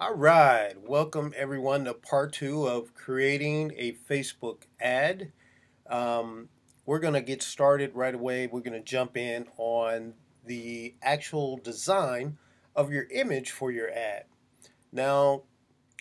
All right, welcome everyone to part two of creating a Facebook ad. Um, we're going to get started right away. We're going to jump in on the actual design of your image for your ad. Now,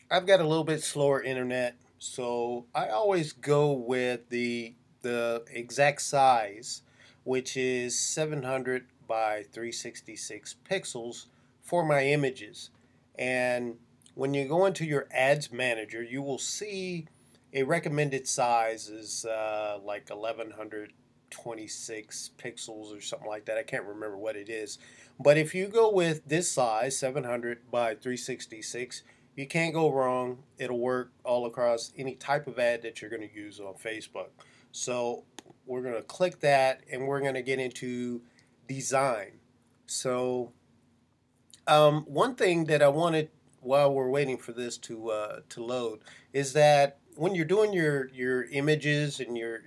I've got a little bit slower internet, so I always go with the exact size, which is 700 by 366 pixels for my images. And when you go into your ads manager, you will see a recommended size is like 1126 pixels or something like that. I can't remember what it is. But if you go with this size, 700 by 366, you can't go wrong. It'll work all across any type of ad that you're going to use on Facebook. So we're going to click that and we're going to get into design. So one thing that I wanted while we're waiting for this to load is that when you're doing your images and you're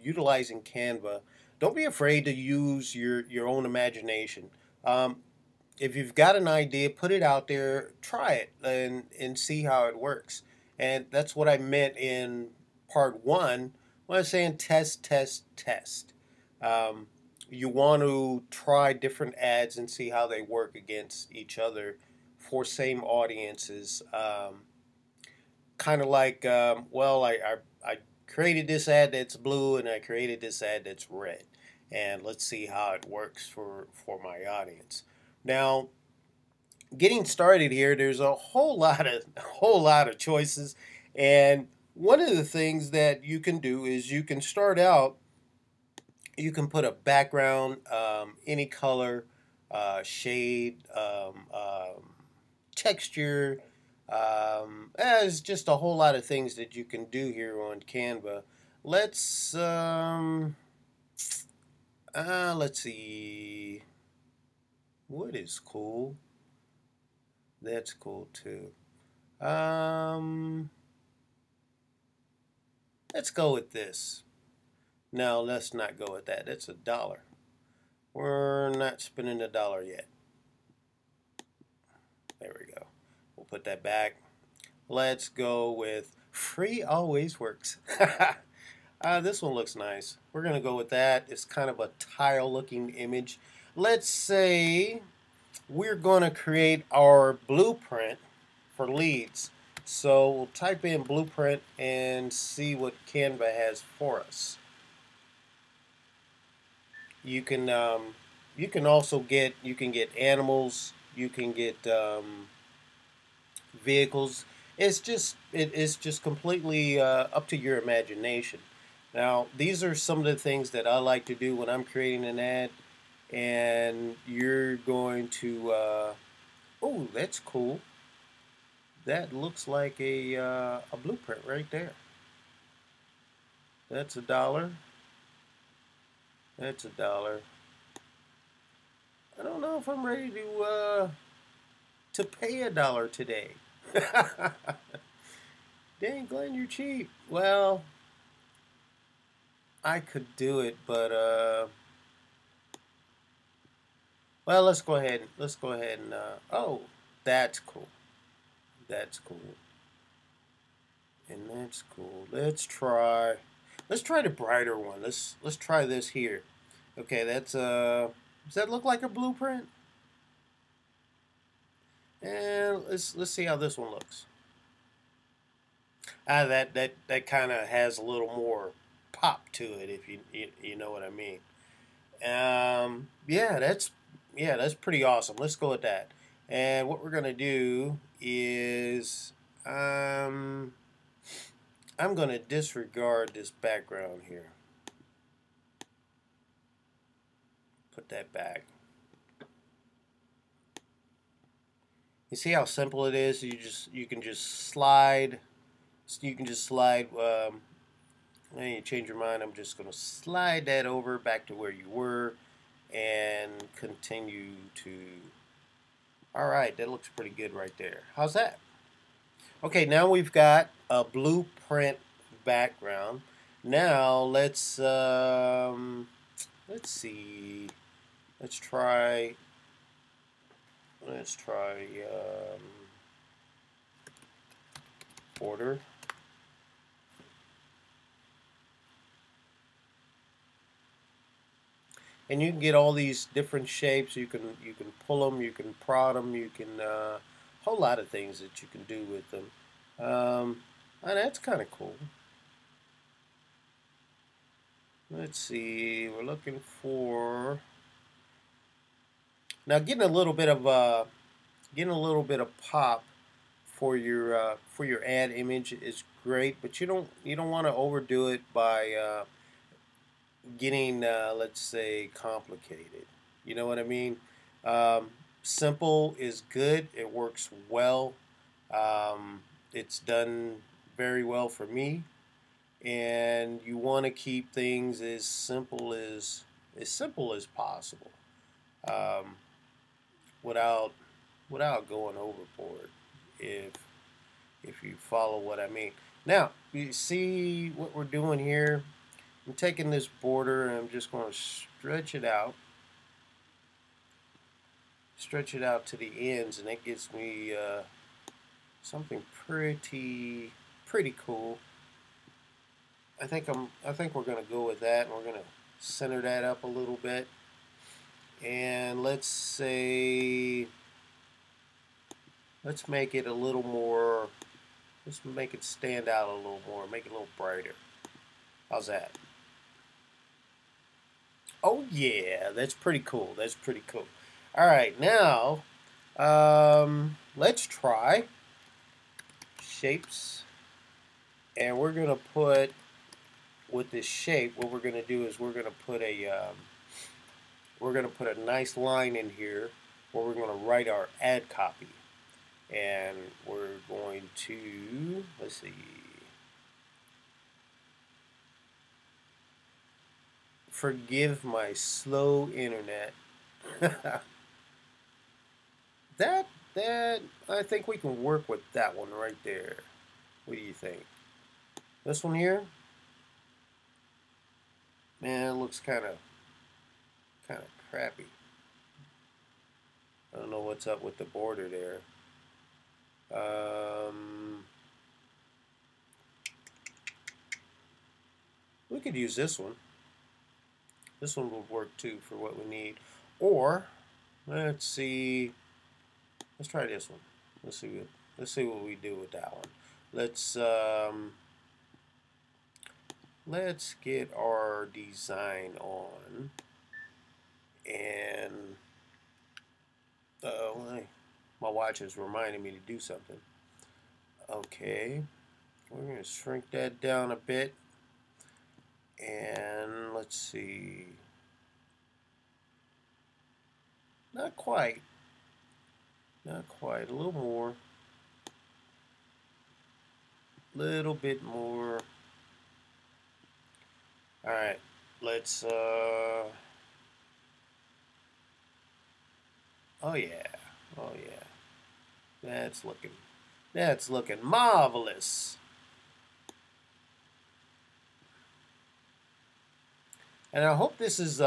utilizing Canva, don't be afraid to use your own imagination. Um, if you've got an idea, put it out there, try it, and see how it works. And that's what I meant in part one when I was saying test, test, test. Um, you want to try different ads and see how they work against each other for same audiences. Kind of like, I created this ad that's blue and I created this ad that's red. And let's see how it works for my audience. Now, getting started here, there's a whole lot of choices, and one of the things that you can do is you can start out. You can put a background, any color, shade, texture. There's just a whole lot of things that you can do here on Canva. Let's let's see. What is cool? That's cool too. Um, let's go with this. No, let's not go with that. That's $1. We're not spending $1 yet. There we go. We'll put that back. Let's go with free always works. This one looks nice. We're going to go with that. It's kind of a tile looking image. Let's say we're going to create our blueprint for leads. So we'll type in blueprint and see what Canva has for us. You can also get animals. You can get vehicles. It's just completely up to your imagination. Now, these are some of the things that I like to do when I'm creating an ad, and you're going to. Oh, that's cool. That looks like a blueprint right there. That's $1. That's $1. I don't know if I'm ready to pay $1 today. Dang, Glenn, you're cheap. Well, I could do it, but well, let's go ahead and oh, that's cool. That's cool. And that's cool. Let's try the brighter one. Let's try this here. Okay, that's does that look like a blueprint? And let's see how this one looks. That kind of has a little more pop to it, if you know what I mean. Yeah, that's pretty awesome. Let's go with that. And what we're gonna do is I'm gonna disregard this background here. Put that back. You see how simple it is? You can just slide. You can just slide. When you change your mind, I'm just gonna slide that over back to where you were, and continue to. All right, that looks pretty good right there. How's that? Okay, now we've got a blueprint background. Now let's see. Let's try let's try border. And you can get all these different shapes. You can pull them, you can prod them, you can a whole lot of things that you can do with them. And that's kind of cool. Let's see. We're looking for now getting a little bit of pop for your ad image is great, but you don't want to overdo it by getting let's say complicated. You know what I mean? Simple is good. It works well. It's done very well for me, and you want to keep things as simple as possible, um, without without going overboard. If if you follow what I mean. Now you see what we're doing here. I'm taking this border and I'm just going to stretch it out to the ends, and that gives me something pretty cool. I think we're going to go with that, and we're going to center that up a little bit. And let's make it a little more. Let's make it stand out a little more. Make it a little brighter. How's that? Oh yeah, that's pretty cool. That's pretty cool. All right, now let's try shapes, and we're gonna put with this shape. What we're gonna do is we're gonna put a nice line in here where we're gonna write our ad copy, and we're going to let's see. Forgive my slow internet. That I think we can work with that one right there. What do you think? This one here, man, it looks kind of crappy. I don't know what's up with the border there. We could use this one. This one would work too for what we need. Or let's see. Let's try this one. Let's see what we do with that one. Let's get our design on, and my watch is reminding me to do something. Okay, we're gonna shrink that down a bit, and let's see. Not quite. Not quite. A little more. Little bit more. All right. Let's. Oh yeah. Oh yeah. That's looking marvelous. And I hope this is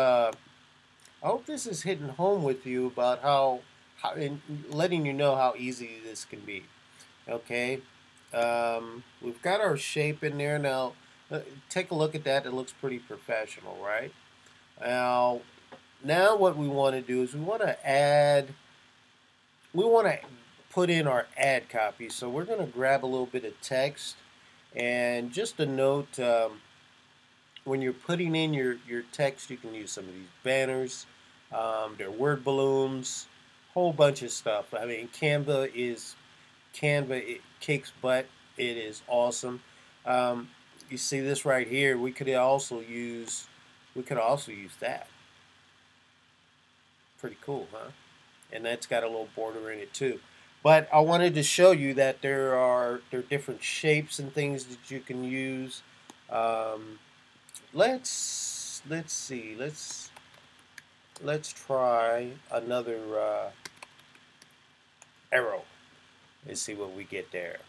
hitting home with you about how in letting you know how easy this can be. Okay, we've got our shape in there now. Take a look at that. It looks pretty professional, right? Now, now what we want to do is we want to put in our ad copy. So we're going to grab a little bit of text, and just a note. When you're putting in your text, you can use some of these banners. They're word balloons, whole bunch of stuff. I mean, Canva. It kicks butt. It is awesome. Um, you see this right here. We could also use that. Pretty cool, huh? And that's got a little border in it too. But I wanted to show you that there are different shapes and things that you can use. Um, let's see. Let's try another arrow and see what we get there.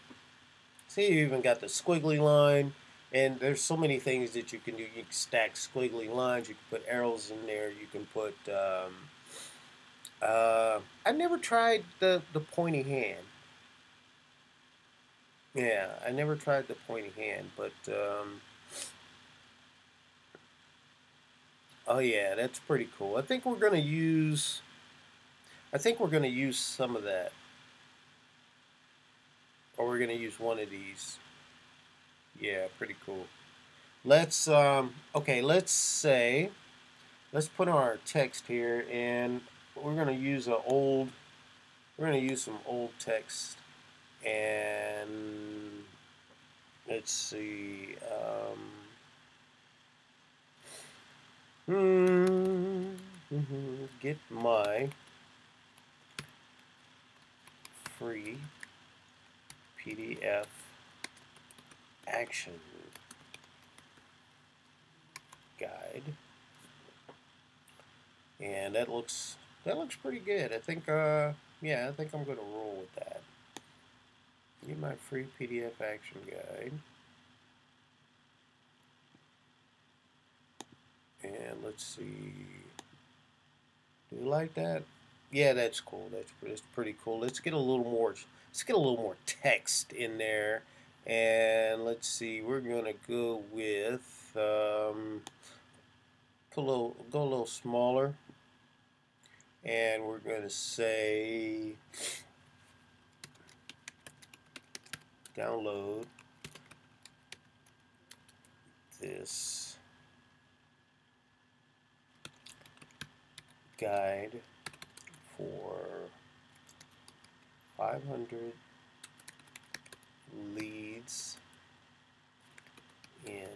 See, you even got the squiggly line, and there's so many things that you can do. You can stack squiggly lines. You can put arrows in there. You can put. I never tried the pointy hand. Yeah, I never tried the pointy hand, but oh yeah, that's pretty cool. I think we're gonna use some of that, or we're gonna use one of these. Yeah, pretty cool. Let's okay, let's put our text here, and we're gonna use a old we're gonna use some old text, and let's see. Get my free PDF action guide, and that looks pretty good. I think yeah, I think I'm gonna roll with that. Get my free PDF action guide, and let's see. Do you like that? Yeah, that's cool. That's pretty cool. Let's get a little more. Let's get a little more text in there, and let's see. We're gonna go with go a little smaller, and we're gonna say download this guide for 500 leads in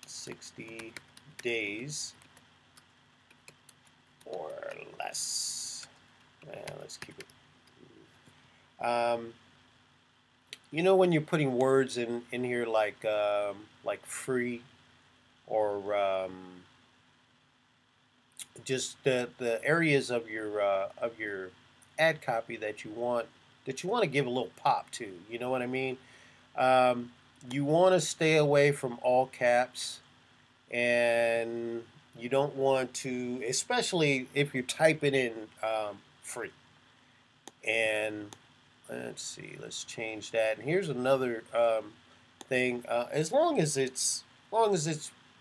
60 days or less. Let's keep it. You know when you're putting words in here like free or just the areas of your ad copy that you want to give a little pop to. You know what I mean? Um, you want to stay away from all caps, and you don't want to, especially if you're typing in free. And let's see, let's change that. And here's another thing. As long as it's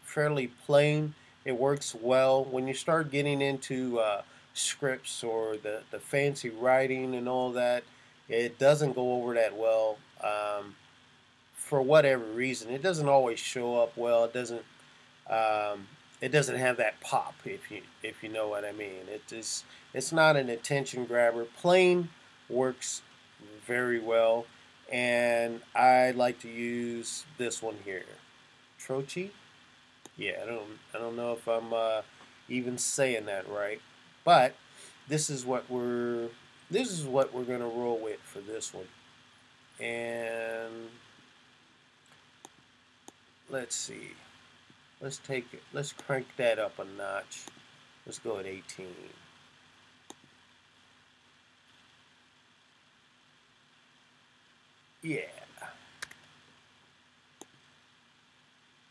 fairly plain, it works well. When you start getting into scripts or the fancy writing and all that, it doesn't go over that well. For whatever reason, it doesn't always show up well. Um, it doesn't have that pop, if you know what I mean. It's not an attention grabber. Plain works very well, and I like to use this one here, Trochi. Yeah, I don't know if I'm even saying that right, but this is what we're this is what we're gonna roll with for this one. And let's see. Let's crank that up a notch. Let's go at 18. Yeah.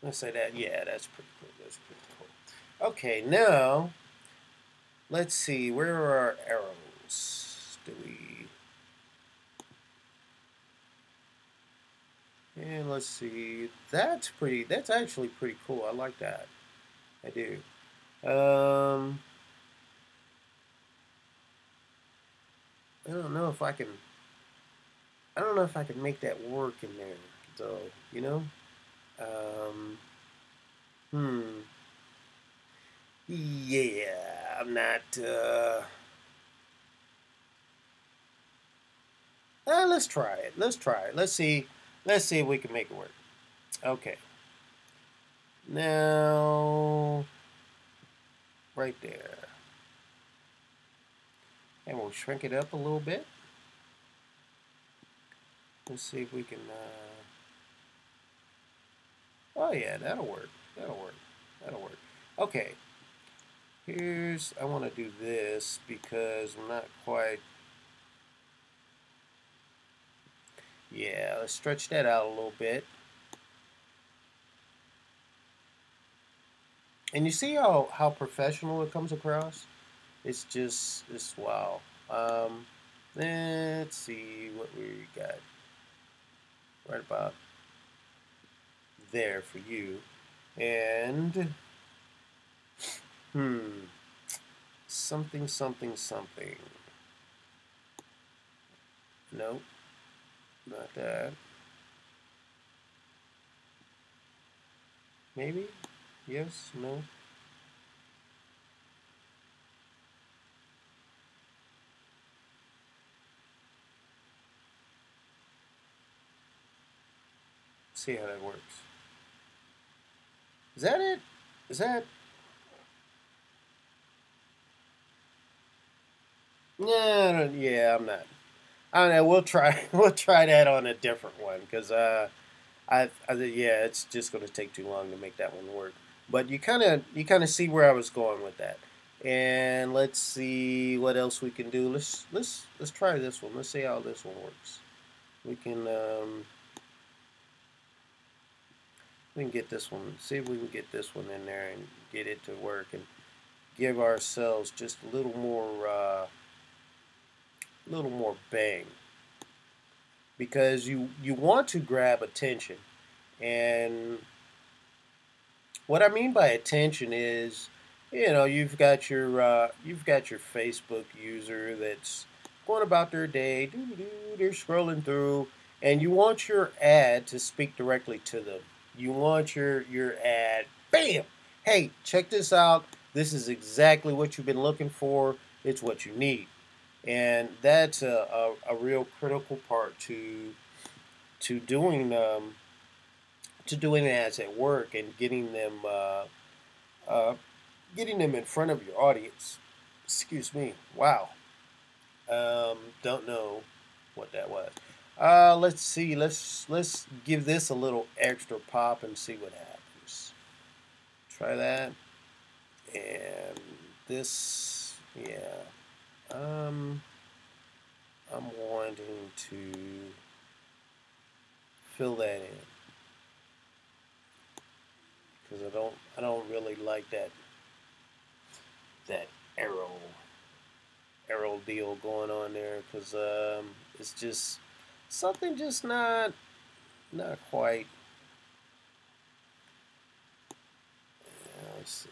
Let's say that. Yeah, that's pretty cool. That's pretty cool. Okay, now let's see. Where are our arrows? Do we? And let's see. That's actually pretty cool. I like that. I do. Um, I don't know if I can. I don't know if I can make that work in there, though. You know. Um, hmm. Yeah, I'm not. Let's try it. Let's try it. Let's see. Let's see if we can make it work. Okay. Now, right there, and we'll shrink it up a little bit. Let's see if we can. Oh yeah, that'll work. That'll work. That'll work. Okay. I want to do this because I'm not quite. Yeah, let's stretch that out a little bit. And you see how professional it comes across? It's wow. Let's see what we got. right about there for you. And something, something, something. Nope, not that. Maybe? Yes? No? See how that works. Is that it? Is that? No, yeah, I'm not. I don't know. We'll try. We'll try that on a different one because yeah, it's just going to take too long to make that one work. But you kind of see where I was going with that. And let's see what else we can do. Let's try this one. Let's see how this one works. We can we can get this one. See if we can get this one in there and get it to work and give ourselves just a little more bang because you want to grab attention. And what I mean by attention is, you've got your Facebook user that's going about their day, they're scrolling through, and you want your ad to speak directly to them. You want your ad, bam, hey, check this out. This is exactly what you've been looking for. It's what you need, and that's a real critical part to doing to doing ads at work and uh, getting them in front of your audience. Excuse me. Wow. Don't know what that was. Let's see. Let's give this a little extra pop and see what happens. Try that. And this, yeah. Um, I'm wanting to fill that in because I don't really like that arrow arrow deal going on there because it's just something just not quite. Let's see,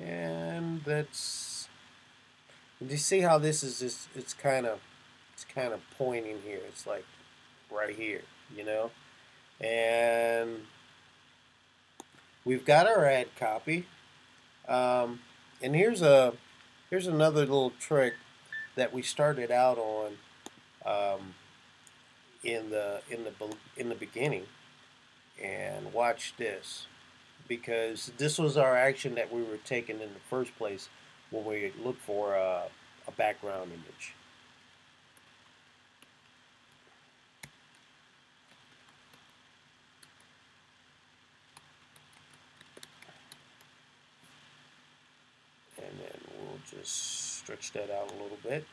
and that's. Do you see how this is just? It's kind of pointing here. It's like right here, you know, and we've got our ad copy. Um, and here's another little trick that we started out on um, in the beginning. And watch this, because this was our action that we were taking in the first place when we looked for a background image. And then we'll just stretch that out a little bit.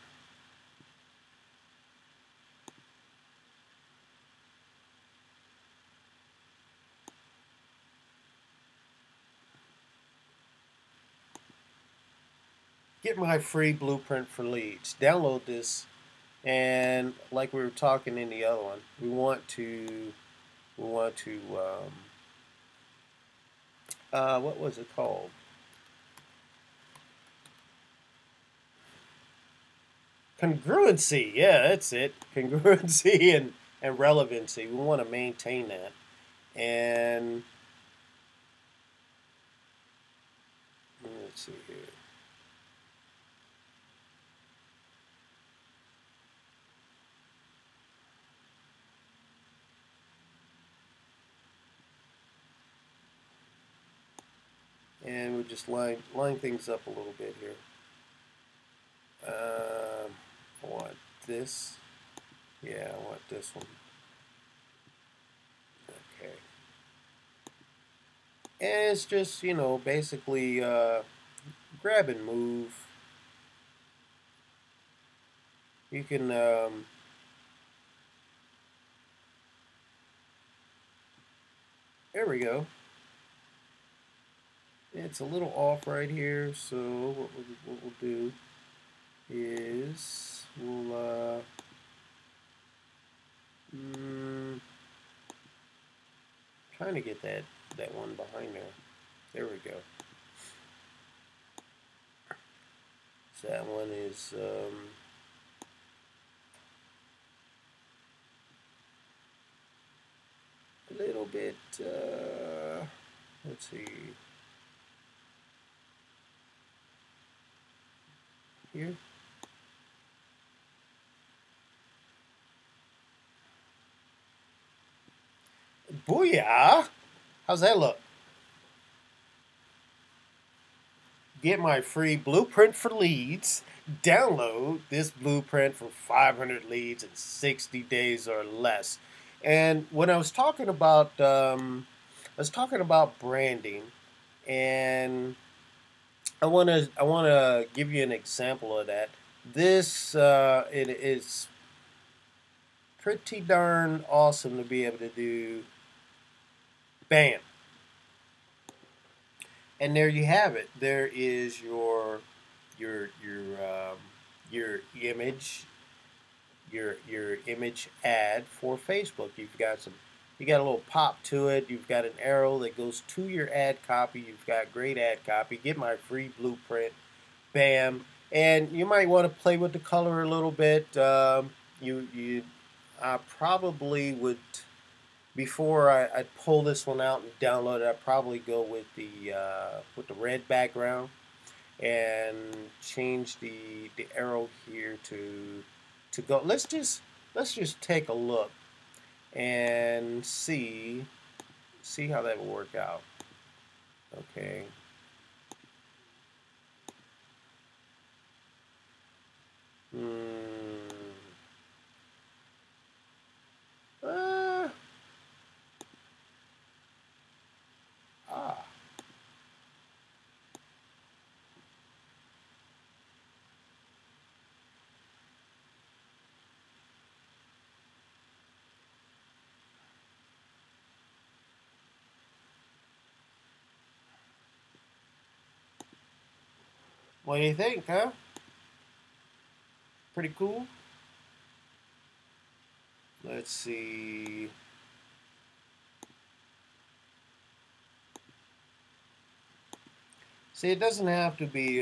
Get my free blueprint for leads. Download this, and like we were talking in the other one, we want to what was it called? Congruency. Yeah, that's it. Congruency and relevancy. We want to maintain that. And let's see here. And we just line things up a little bit here. I want this. Yeah, I want this one. Okay. And it's just, basically grab and move. You can, there we go. It's a little off right here, so what we'll do is we'll Trying to get that one behind there. There we go. So that one is a little bit. Let's see here. Booyah! How's that look? Get my free blueprint for leads. Download this blueprint for 500 leads in 60 days or less. And when I was talking about branding, and I want to give you an example of that. This it is pretty darn awesome to be able to do. Bam. And there you have it. There is your your image your image ad for Facebook. You got a little pop to it. You've got an arrow that goes to your ad copy. You've got great ad copy. Get my free blueprint. Bam. And you might want to play with the color a little bit. You I probably would, before I pull this one out and download it, I'd probably go with the red background and change the arrow here to go. Let's just take a look and see how that will work out. Okay. Hmm. Uh, ah. What do you think, huh? Pretty cool. Let's see. See, it doesn't have to be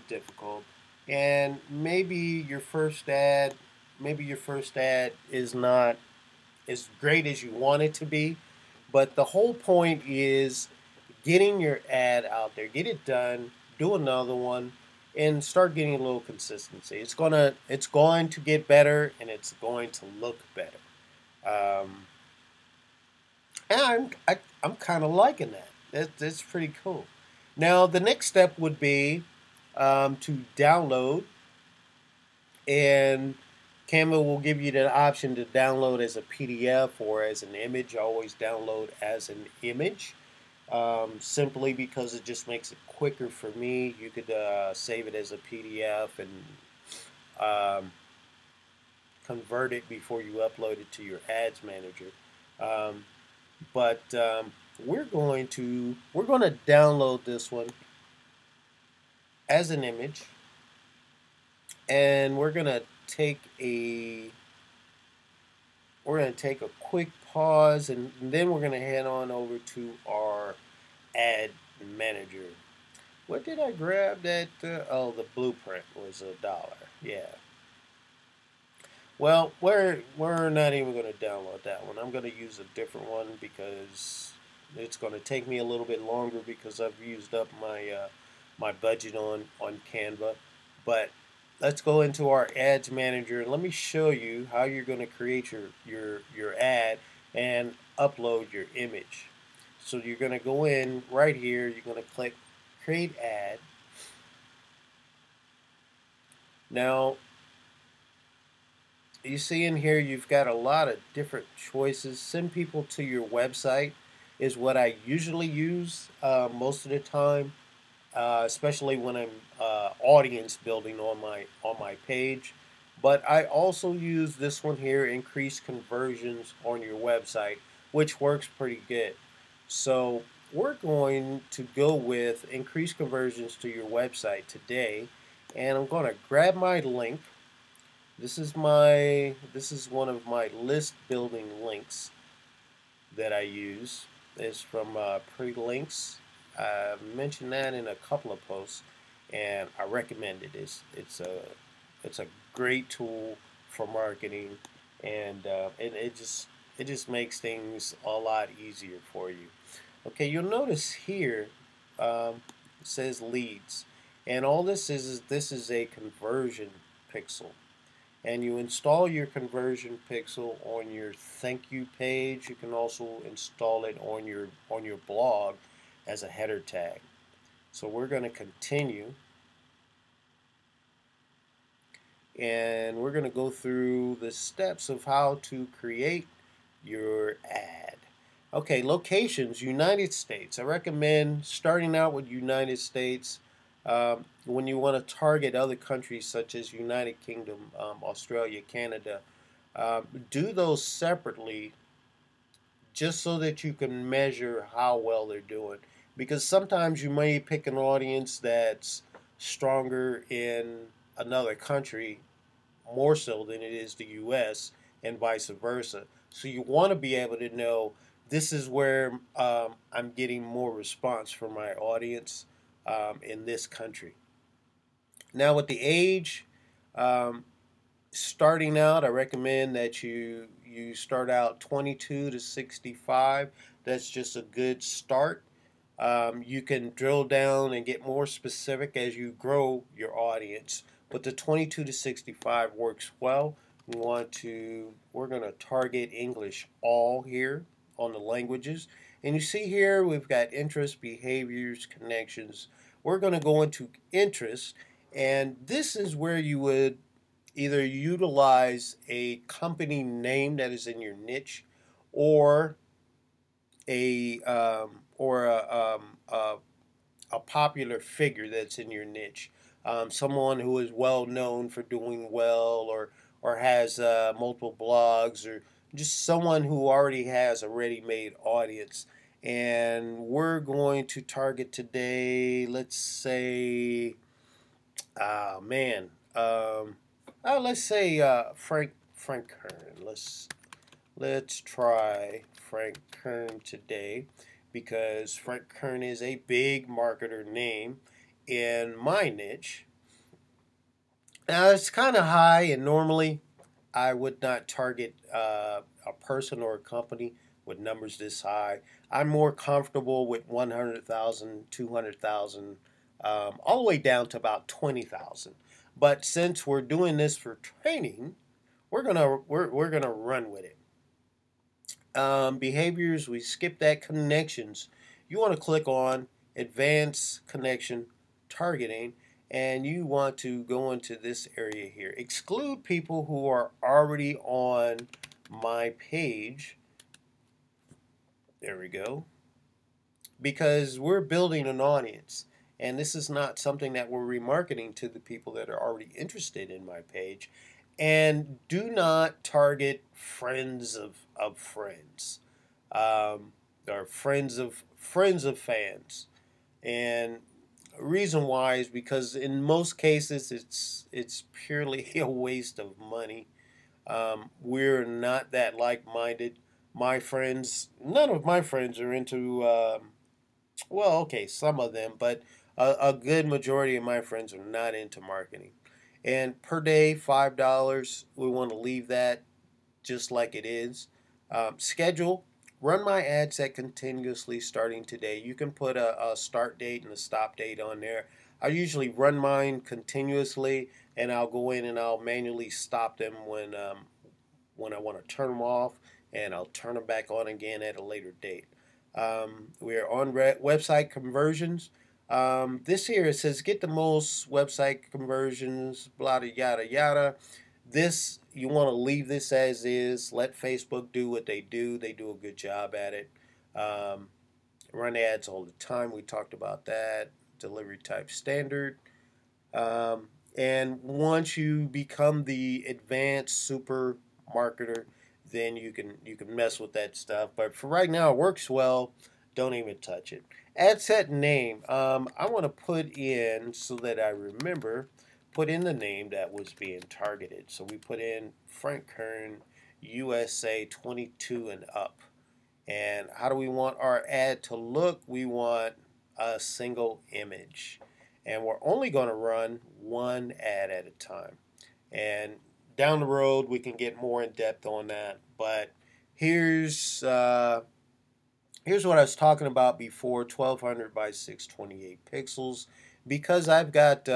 difficult. And maybe your first ad is not as great as you want it to be, but the whole point is getting your ad out there, get it done, do another one, and start getting a little consistency. It's going to get better, and it's going to look better. Um, and I'm kind of liking that. That's pretty cool. Now the next step would be to download, and Canva will give you the option to download as a PDF or as an image. I always download as an image, simply because it just makes it quicker for me. You could save it as a PDF and um, convert it before you upload it to your ads manager. Um, but we're going to download this one as an image, and we're going to take a quick pause, and then we're going to head on over to our ad manager. What did I grab? Oh, the blueprint was $1. Yeah. Well, we're not even going to download that one. I'm going to use a different one because it's going to take me a little bit longer because I've used up my budget on Canva. But let's go into our ads manager, and let me show you how you're going to create your ad and upload your image. So you're going to go in right here. You're going to click create ad. Now you see in here you've got a lot of different choices. Send people to your website is what I usually use most of the time, especially when I'm audience building on my page. But I also use this one here, increase conversions on your website, which works pretty good. So we're going to go with increase conversions to your website today, and I'm going to grab my link. This is one of my list building links that I use. It's from Pretty Links. I mentioned that in a couple of posts, and I recommend it. It's a great tool for marketing, and it just makes things a lot easier for you. Okay, you'll notice here it says leads, and all this is a conversion pixel, and you install your conversion pixel on your thank you page. You can also install it on your blog as a header tag. So we're going to continue, and we're going to go through the steps of how to create your ad. Okay, locations, United States. I recommend starting out with United States. When you want to target other countries such as United Kingdom, Australia, Canada, do those separately just so that you can measure how well they're doing. Because sometimes you may pick an audience that's stronger in another country more so than it is the US, and vice versa. So you want to be able to know this is where I'm getting more response from my audience in this country. Now, with the age, um, starting out, I recommend that you start out 22 to 65. That's just a good start. You can drill down and get more specific as you grow your audience, but the 22 to 65 works well. We're going to target English all here on the languages. And you see here we've got interests, behaviors, connections. We're going to go into interests, and this is where you would either utilize a company name that is in your niche, or a a popular figure that's in your niche, someone who is well known for doing well, or has multiple blogs, or just someone who already has a ready-made audience. And we're going to target today, let's say, ah man, let's say Frank Kern. Let's try Frank Kern today, because Frank Kern is a big marketer name in my niche. Now it's kind of high, and normally I would not target a person or a company with numbers this high. I'm more comfortable with 100,000, 200,000, all the way down to about 20,000. But since we're doing this for training, we're gonna run with it. Behaviors, we skip that. Connections, you want to click on advanced connection targeting, and you want to go into this area here. Exclude people who are already on my page. There we go. Because we're building an audience, and this is not something that we're remarketing to the people that are already interested in my page. And do not target friends of friends, or friends of fans. And reason why is because in most cases it's purely a waste of money. We're not that like-minded. My friends, none of my friends are into well, okay, some of them, but a good majority of my friends are not into marketing. And per day, $5. We want to leave that just like it is. Schedule. Run my ad set continuously starting today. You can put a start date and a stop date on there. I usually run mine continuously, and I'll go in and I'll manually stop them when I want to turn them off, and I'll turn them back on again at a later date. We're on website conversions. This here, it says get the most website conversions, blah, yada, yada. This, you want to leave this as is. Let Facebook do what they do. They do a good job at it. Run ads all the time. We talked about that. Delivery type standard. And once you become the advanced super marketer, then you can mess with that stuff. But for right now, it works well. Don't even touch it. Ad set name. I want to put in, so that I remember, put in the name that was being targeted. So we put in Frank Kern, USA 22 and up. And how do we want our ad to look? We want a single image. And we're only going to run one ad at a time. And down the road, we can get more in depth on that. But here's here's what I was talking about before: 1200 by 628 pixels. Because I've got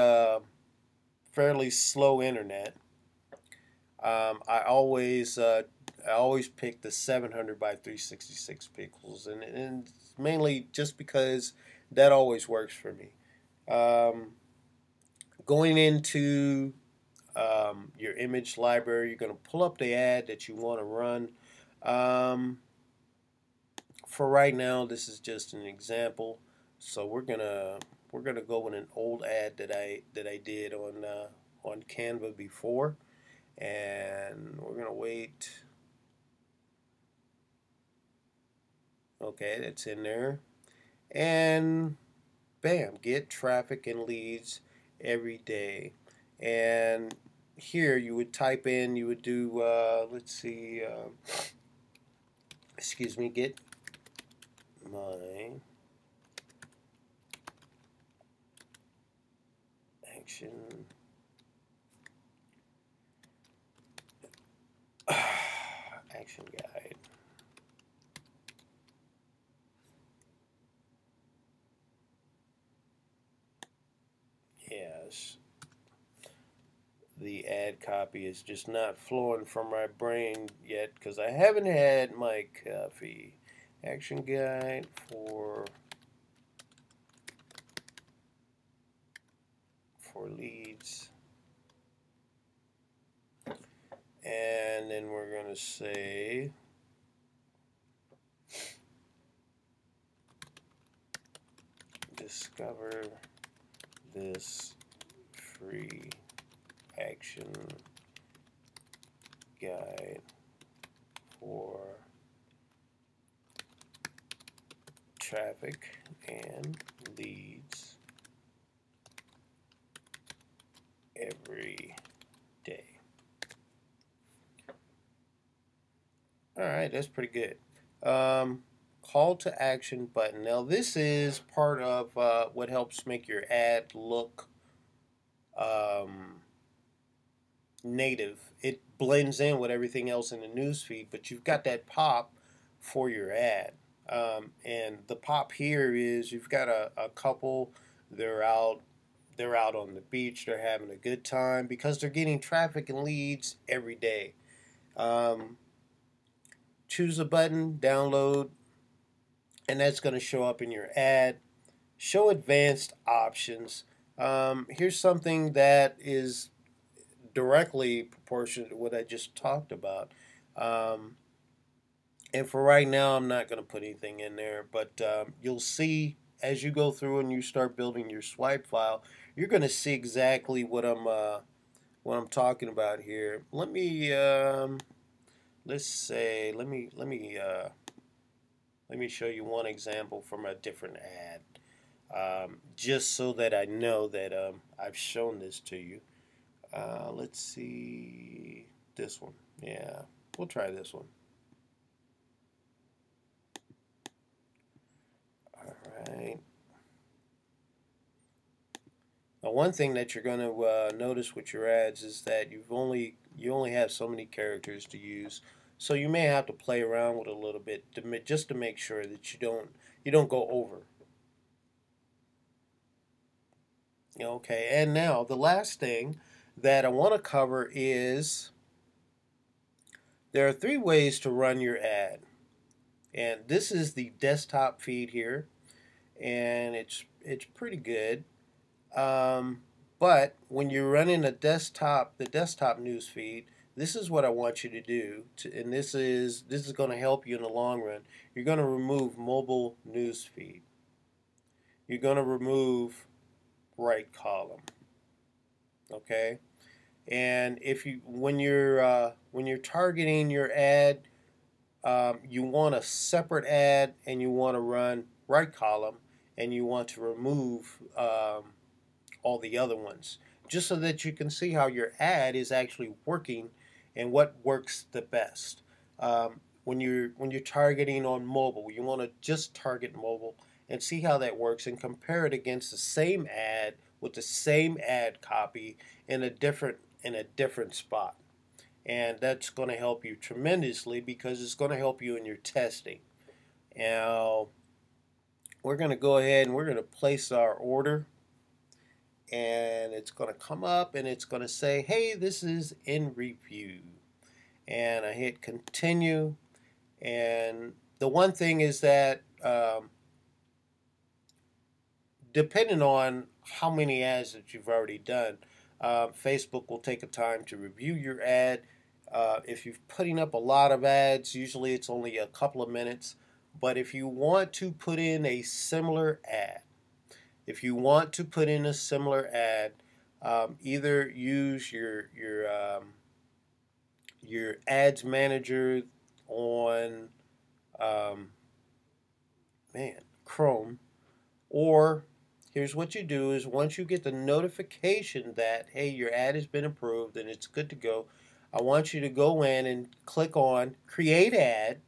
fairly slow internet, I always pick the 700 by 366 pixels, and it's mainly just because that always works for me. Um, Going into your image library, you're going to pull up the ad that you want to run. Um, for right now, this is just an example, so we're gonna go with an old ad that I did on Canva before, and we're gonna wait. Okay, that's in there, and bam, get traffic and leads every day. And here you would type in, you would do, let's see, excuse me, get my action action guide. Yes, the ad copy is just not flowing from my brain yet because I haven't had my coffee. Action guide for leads, and then we're gonna say discover this free action guide for traffic and leads every day. All right, that's pretty good. Call to action button. Now, this is part of what helps make your ad look um, native. It blends in with everything else in the newsfeed, but you've got that pop for your ad. And the pop here is you've got a couple. They're out. They're out on the beach. They're having a good time because they're getting traffic and leads every day. Um, Choose a button, download, and that's going to show up in your ad. Show advanced options. Here's something that is directly proportionate to what I just talked about. Um, and for right now, I'm not going to put anything in there, but you'll see as you go through and you start building your swipe file, you're going to see exactly what I'm talking about here. Let me let's say let me show you one example from a different ad, just so that I know that I've shown this to you. Let's see this one. Yeah, we'll try this one. All right. Now, one thing that you're going to notice with your ads is that you only have so many characters to use, so you may have to play around with it a little bit just to make sure that you don't go over. Okay, and now the last thing that I want to cover is there are three ways to run your ad, and this is the desktop feed here, and it's pretty good. Um, but when you're running the desktop news feed, this is what I want you to do, and this is going to help you in the long run. You're going to remove mobile news feed. You're going to remove right column. Okay, and if you when you're targeting your ad, you want a separate ad, and you want to run right column, and you want to remove all the other ones. just so that you can see how your ad is actually working and what works the best. When you're targeting on mobile, you want to just target mobile and see how that works and compare it against the same ad with the same ad copy in a different spot. And that's going to help you tremendously because it's going to help you in your testing. Now, we're going to go ahead and we're going to place our order, and it's going to come up and it's going to say, hey, this is in review. And I hit continue. And the one thing is that depending on how many ads that you've already done, Facebook will take a time to review your ad. If you're putting up a lot of ads, usually it's only a couple of minutes. But if you want to put in a similar ad, either use your ads manager on Chrome, or here's what you do is once you get the notification that, hey, your ad has been approved and it's good to go, I want you to go in and click on create ad,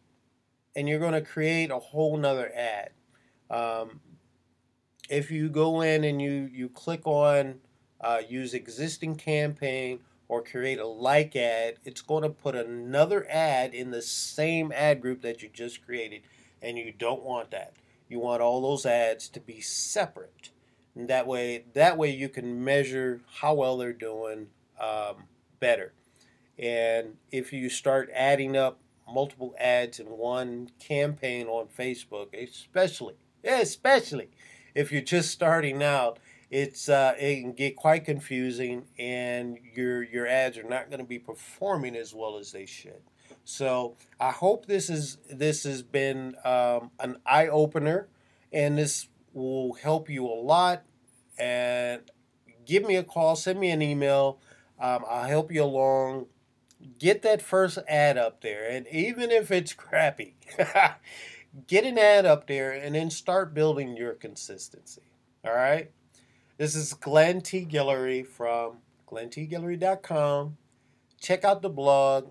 and you're going to create a whole nother ad. If you go in and you click on use existing campaign or create a like ad, it's going to put another ad in the same ad group that you just created, and you don't want that. You want all those ads to be separate. And that way you can measure how well they're doing better. And if you start adding up multiple ads in one campaign on Facebook, especially if you're just starting out, it can get quite confusing, and your ads are not going to be performing as well as they should. So I hope this has been an eye opener, and this will help you a lot. And give me a call, send me an email. I'll help you along. Get that first ad up there, and even if it's crappy, get an ad up there and then start building your consistency. All right? This is Glenn T. Guillory from glenntguillory.com. Check out the blog.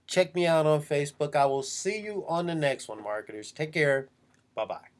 Check me out on Facebook. I will see you on the next one, marketers. Take care. Bye-bye.